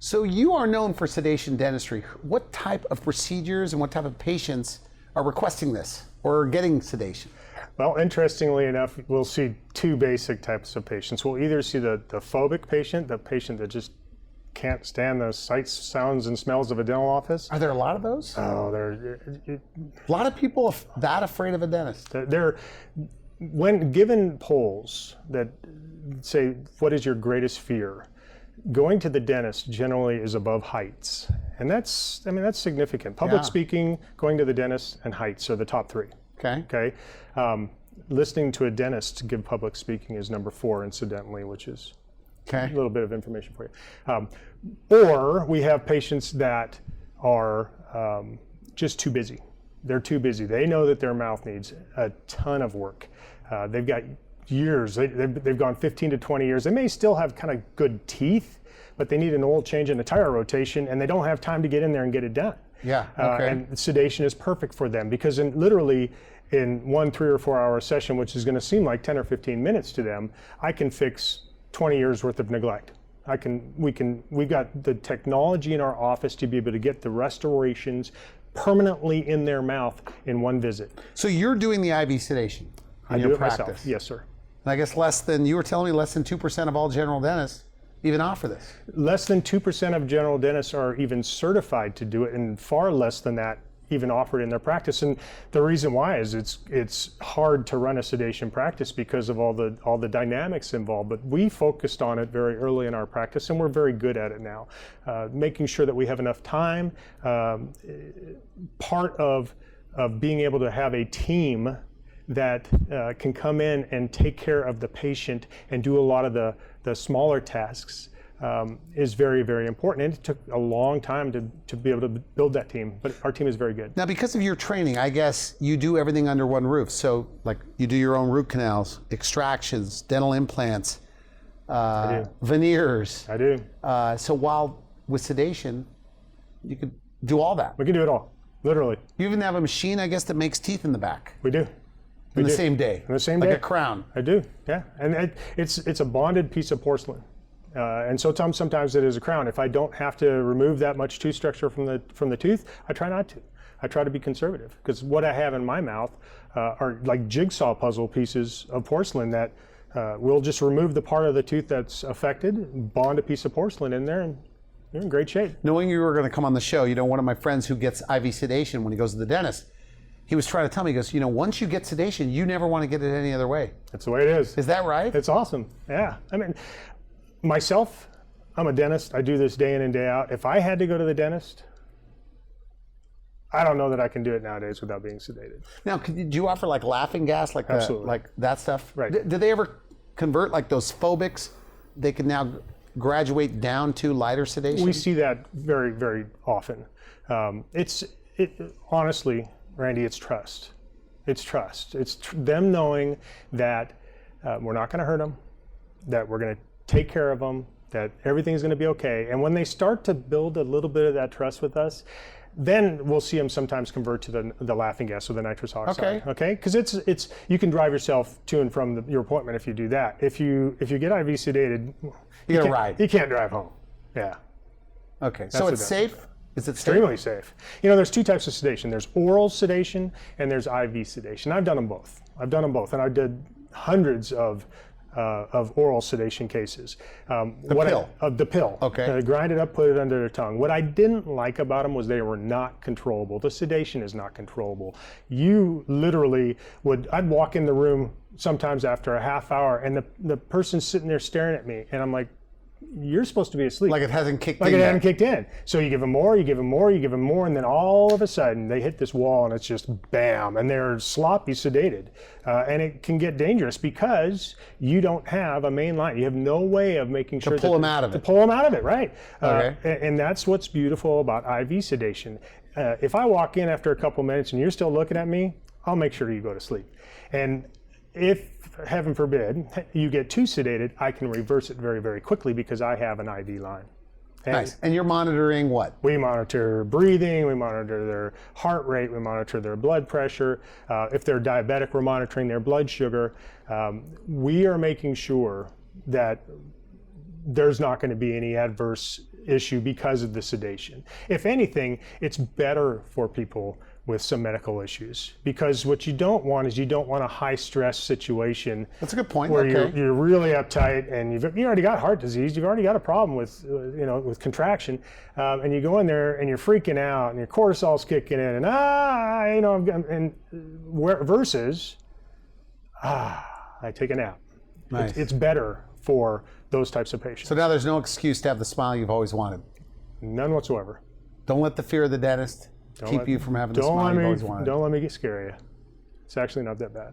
So you are known for sedation dentistry. What type of procedures and what type of patients are requesting this or getting sedation? Well, interestingly enough, we'll see two basic types of patients. We'll either see the phobic patient, the patient that just can't stand the sights, sounds, and smells of a dental office. Are there a lot of those? Oh, A lot of people are that afraid of a dentist. when given polls that say, what is your greatest fear? Going to the dentist generally is above heights. And that's significant. Public speaking, going to the dentist, and heights are the top three. Okay. Listening to a dentist give public speaking is number 4, incidentally, which is a little bit of information for you. Or we have patients that are just too busy. They're too busy. They know that their mouth needs a ton of work. They've got years. They've gone 15 to 20 years. They may still have kind of good teeth, but they need an oil change and a tire rotation, and they don't have time to get in there and get it done. And sedation is perfect for them because literally in 1 3 or 4 hour session, which is going to seem like 10 or 15 minutes to them, I can fix 20 years worth of neglect. We've got the technology in our office to be able to get the restorations permanently in their mouth in one visit. So you're doing the IV sedation in your practice? Myself. Yes, sir. And I guess you were telling me less than 2% of all general dentists even offer this. Less than 2% of general dentists are even certified to do it, and far less than that even offered in their practice. And the reason why is it's hard to run a sedation practice because of all the dynamics involved. But we focused on it very early in our practice, and we're very good at it now. Making sure that we have enough time. Part of being able to have a team that can come in and take care of the patient and do a lot of the smaller tasks is very, very important. And it took a long time to be able to build that team, but our team is very good. Now, because of your training, I guess you do everything under one roof. So like you do your own root canals, extractions, dental implants, veneers. I do. So while with sedation, you could do all that. We can do it all, literally. You even have a machine, I guess, that makes teeth in the back. We do. In the same day? In the same day. Like a crown? I do, yeah. And it's a bonded piece of porcelain. And so sometimes it is a crown. If I don't have to remove that much tooth structure from the tooth, I try not to. I try to be conservative because what I have in my mouth are like jigsaw puzzle pieces of porcelain that we'll just remove the part of the tooth that's affected, bond a piece of porcelain in there, and you're in great shape. Knowing you were going to come on the show, one of my friends who gets IV sedation when he goes to the dentist, he was trying to tell me, he goes, once you get sedation, you never want to get it any other way. That's the way it is. Is that right? It's awesome, yeah. I mean, myself, I'm a dentist. I do this day in and day out. If I had to go to the dentist, I don't know that I can do it nowadays without being sedated. Now, do you offer like laughing gas, like that stuff? Right. Did they ever convert like those phobics? They can now graduate down to lighter sedation? We see that very, very often. Honestly, Randy, it's trust. It's trust. It's them knowing that we're not going to hurt them, that we're going to take care of them, that everything's going to be okay. And when they start to build a little bit of that trust with us, then we'll see them sometimes convert to the laughing gas or the nitrous oxide. Okay. Because it's you can drive yourself to and from your appointment if you do that. If you get IV sedated, you get a ride. You can't drive home. Yeah. Okay. So it's safe. Is it extremely safe? There's two types of sedation. There's oral sedation and there's IV sedation. I've done them both. And I did hundreds of oral sedation cases. The pill. Okay. Grind it up, put it under their tongue. What I didn't like about them was they were not controllable. The sedation is not controllable. You literally I'd walk in the room sometimes after a half hour and the person's sitting there staring at me and I'm like, you're supposed to be asleep. Like it hasn't kicked in. Like it hadn't kicked in. So you give them more, you give them more, you give them more, and then all of a sudden they hit this wall and it's just bam, and they're sloppy sedated. And it can get dangerous because you don't have a main line. You have no way of making sure to pull them out of it. To pull them out of it, right. Okay. And that's what's beautiful about IV sedation. If I walk in after a couple minutes and you're still looking at me, I'll make sure you go to sleep. And if, heaven forbid, you get too sedated, I can reverse it very, very quickly because I have an IV line. Nice. And you're monitoring what? We monitor breathing, we monitor their heart rate, we monitor their blood pressure. If they're diabetic, we're monitoring their blood sugar. We are making sure that there's not going to be any adverse issue because of the sedation. If anything, it's better for people with some medical issues, because what you don't want is, you don't want a high stress situation. That's a good point. Where Okay. you're really uptight and you already got heart disease, you've already got a problem with with contraction, and you go in there and you're freaking out and your cortisol's kicking in and versus I take a nap. Nice. It's better for those types of patients. So now there's no excuse to have the smile you've always wanted. None whatsoever. Don't let the fear of the dentist keep you from having the smile you've always wanted. Don't let me get scary. It's actually not that bad.